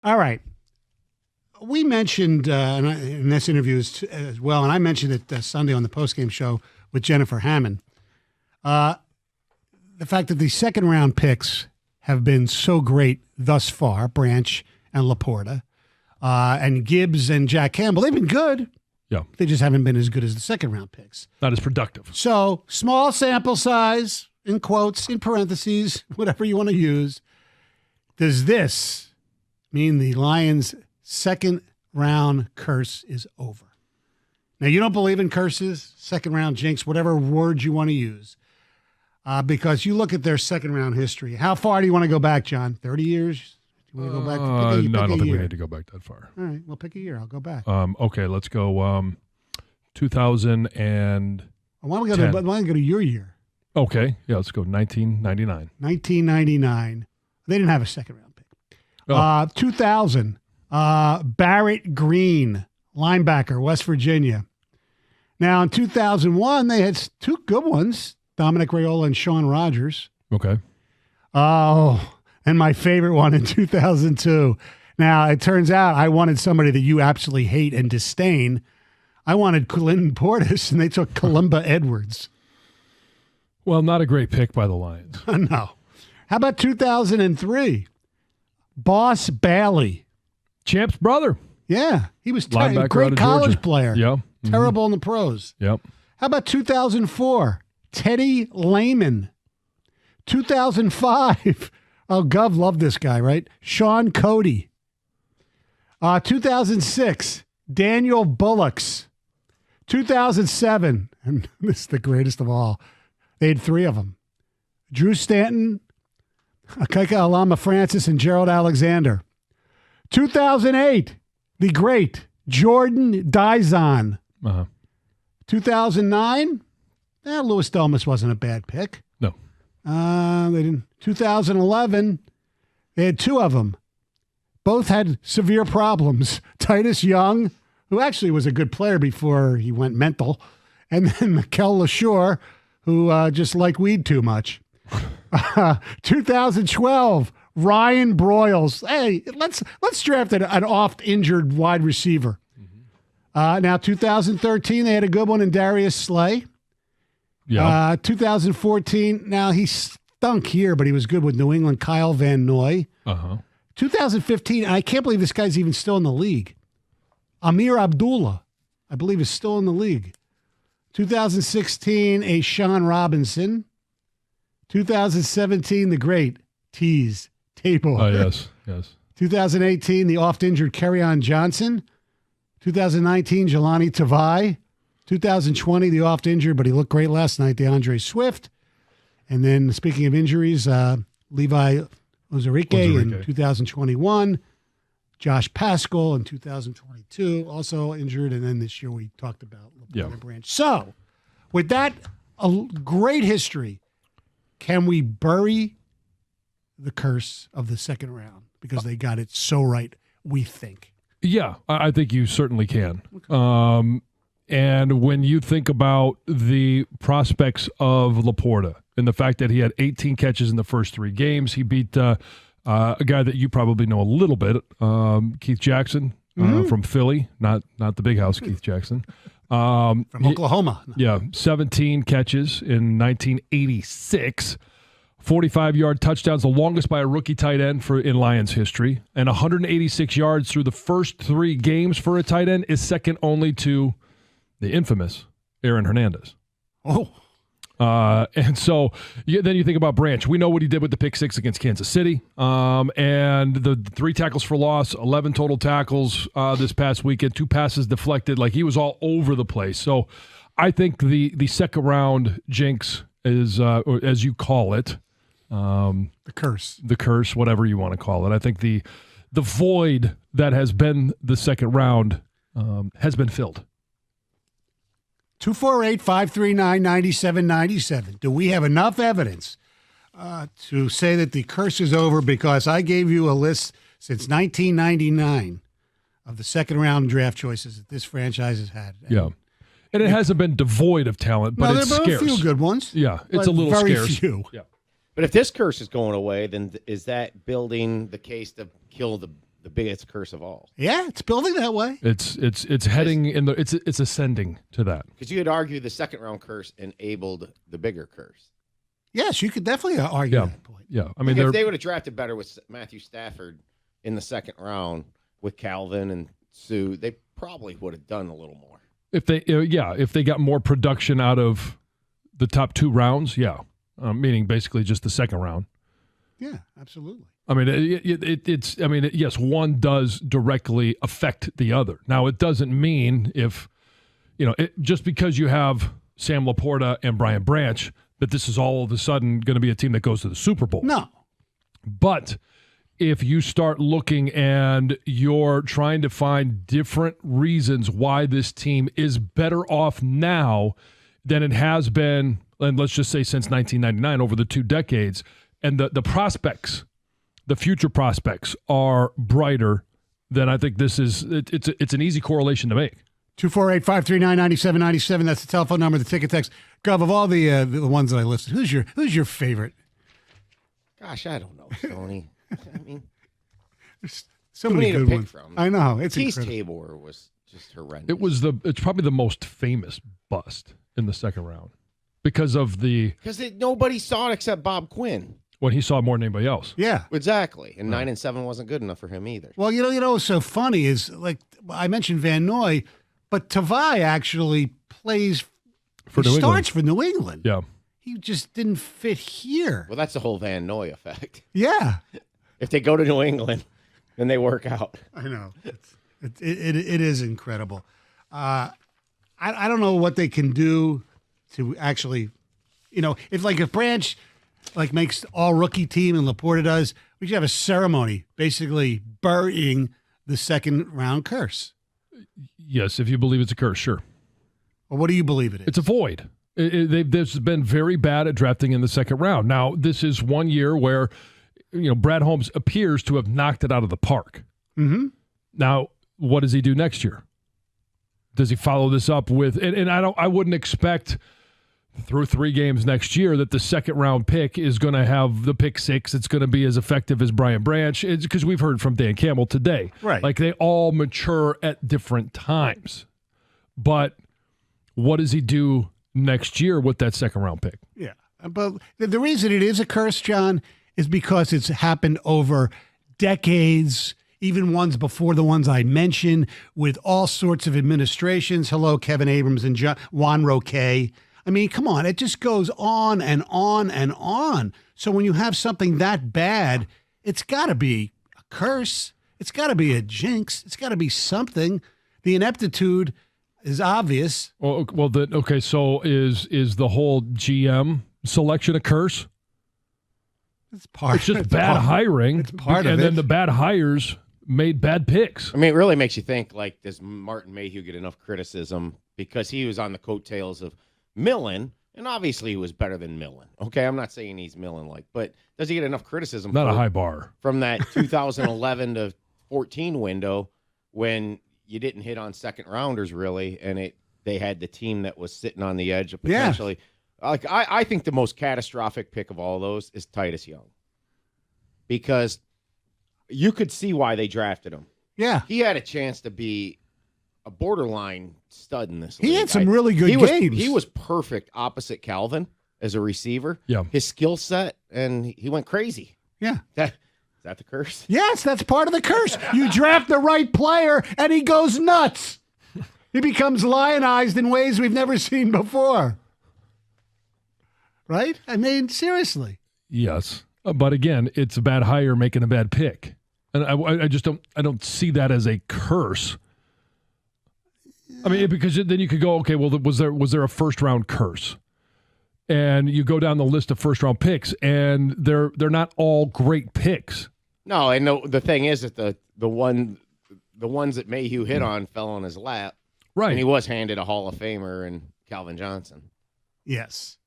All right. We mentioned in this interview as well, and I mentioned it Sunday on the postgame show with Jennifer Hammond, the fact that the second-round picks have been so great thus far, Branch and Laporta, and Gibbs and Jack Campbell. They've been good. Yeah. They just haven't been as good as the second-round picks. Not as productive. So, small sample size, in quotes, in parentheses, whatever you want to use. Does this mean the Lions' second-round curse is over? Now, you don't believe in curses, second-round jinx, whatever word you want to use, because you look at their second-round history. How far do you want to go back, John? 30 years? Do you want to go back? No, I don't think we need to go back that far. All right, well, pick a year. I'll go back. Okay, let's go 2000 and... Why don't we go to your year? Okay, yeah, let's go 1999. 1999. They didn't have a second-round pick. Oh. 2000, Barrett Green, linebacker, West Virginia. Now, in 2001, they had two good ones, Dominic Raiola and Sean Rogers. Okay. Oh, and my favorite one in 2002. Now, it turns out I wanted somebody that you absolutely hate and disdain. I wanted Clinton Portis, and they took Kalimba Edwards. Well, not a great pick by the Lions. No. How about 2003? Boss Bailey. Champ's brother. Yeah, he was Linebacker a great out of college Georgia. player. Yeah. Terrible in the pros. Yep. How about 2004? Teddy Lehman. 2005. Oh, Gov loved this guy, right? Sean Cody. 2006. Daniel Bullocks. 2007. And this is the greatest of all. They had three of them. Drew Stanton, Akaika Alama Francis, and Gerald Alexander. 2008, the great Jordan Dizon. 2009, Louis Delmas wasn't a bad pick. No. They didn't. 2011, they had two of them. Both had severe problems. Titus Young, who actually was a good player before he went mental, and then Mikel LaSure, who just liked weed too much. 2012, Ryan Broyles. Hey, let's draft an oft-injured wide receiver. Now, 2013, they had a good one in Darius Slay. Yeah. 2014, now he stunk here, but he was good with New England, Kyle Van Noy. 2015, I can't believe this guy's even still in the league. Amir Abdullah, I believe, is still in the league. 2016, a Sean Robinson. 2017, the great Tease Tabor. Oh, yes. 2018, the oft-injured Kerryon Johnson. 2019, Jelani Tavai. 2020, the oft-injured, but he looked great last night, DeAndre Swift. And then, speaking of injuries, Levi Ozarike in 2021. Josh Pascal in 2022, also injured. And then this year we talked about LaPorta Branch. So, with that great history, can we bury the curse of the second round? Because they got it so right, we think. Yeah, I think you certainly can. Okay. And when you think about the prospects of Laporta and the fact that he had 18 catches in the first three games, he beat a guy that you probably know a little bit, Keith Jackson from Philly, not the big house Keith Jackson. From Oklahoma. 17 catches in 1986. 45-yard touchdowns, the longest by a rookie tight end in Lions history. And 186 yards through the first three games for a tight end is second only to the infamous Aaron Hernandez. Oh. And so then you think about Branch. We know what he did with the pick six against Kansas City. And the 3 tackles for loss, 11 total tackles this past weekend, 2 passes deflected. Like, he was all over the place. So I think the second round jinx is, or as you call it, the curse, whatever you want to call it. I think the void that has been the second round has been filled. 248-539-9797. Do we have enough evidence to say that the curse is over? Because I gave you a list since 1999 of the second round draft choices that this franchise has had. And it hasn't been devoid of talent, but it's scarce. There have been a few good ones. Yeah, it's a little very scarce. Few. Yeah. But if this curse is going away, then is that building the case to kill the the biggest curse of all. Yeah, it's building that way. It's heading in the it's ascending to that. Because you could argue the second round curse enabled the bigger curse. Yes, you could definitely argue that point. Yeah, I mean, if they would have drafted better with Matthew Stafford in the second round with Calvin and Sue, they probably would have done a little more. If they got more production out of the top 2 rounds, meaning basically just the second round. Yeah, absolutely. I mean, yes, one does directly affect the other. Now, it doesn't mean just because you have Sam Laporta and Brian Branch that this is all of a sudden going to be a team that goes to the Super Bowl. No. But if you start looking and you're trying to find different reasons why this team is better off now than it has been, and let's just say since 1999, over the 2 decades, and the prospects, the future prospects are brighter, then I think this is it's an easy correlation to make. 248-539-9797. That's the telephone number, the ticket text. Gov, of all the ones that I listed, who's your favorite? Gosh, I don't know, Stoney. I mean, there's so many good ones. From. I know, it's Keith incredible. Tabor was just horrendous. It's probably the most famous bust in the second round because nobody saw it except Bob Quinn. When he saw more than anybody else. Yeah. Exactly. And 9-7 wasn't good enough for him either. Well, you know what's so funny is, like, I mentioned Van Noy, but Tavai actually plays for New England. Starts for New England. Yeah. He just didn't fit here. Well, that's the whole Van Noy effect. Yeah. If they go to New England, then they work out. I know. It is incredible. I don't know what they can do to actually, if Branch makes all rookie team and Laporta does, we should have a ceremony basically burying the second round curse. Yes, if you believe it's a curse, sure. Well, what do you believe it is? It's a void. They've been very bad at drafting in the second round. Now, this is one year where, Brad Holmes appears to have knocked it out of the park. Mm-hmm. Now, what does he do next year? Does he follow this up with? And I wouldn't expect through 3 games next year that the second round pick is going to have the pick 6. It's going to be as effective as Brian Branch. It's because we've heard from Dan Campbell today. Right. Like they all mature at different times. But what does he do next year with that second round pick? Yeah. But the reason it is a curse, John, is because it's happened over decades, even ones before the ones I mentioned, with all sorts of administrations. Hello, Kevin Abrams and Juan Roque. I mean, come on, it just goes on and on and on. So when you have something that bad, it's got to be a curse. It's got to be a jinx. It's got to be something. The ineptitude is obvious. So is the whole GM selection a curse? It's just bad hiring. It's part of it. And then the bad hires made bad picks. I mean, it really makes you think, does Martin Mayhew get enough criticism because he was on the coattails of Millen, and obviously he was better than Millen. Okay, I'm not saying he's Millen-like, but does he get enough criticism? Not a high bar. From that 2011 to 14 window when you didn't hit on second rounders really, and they had the team that was sitting on the edge of potentially. Yeah. I think the most catastrophic pick of all those is Titus Young, because you could see why they drafted him. Yeah, he had a chance to be a borderline stud in this league. He had some really good games. He was perfect opposite Calvin as a receiver. Yeah. His skill set, and he went crazy. Yeah. Is that the curse? Yes, that's part of the curse. You draft the right player, and he goes nuts. He becomes lionized in ways we've never seen before. Right? I mean, seriously. Yes. But again, it's a bad hire making a bad pick. And I just don't see that as a curse. I mean, because then you could go, okay, well, was there a first round curse? And you go down the list of first round picks, and they're not all great picks. No, and the thing is that the ones that Mayhew hit on fell on his lap, right? And he was handed a Hall of Famer and Calvin Johnson. Yes,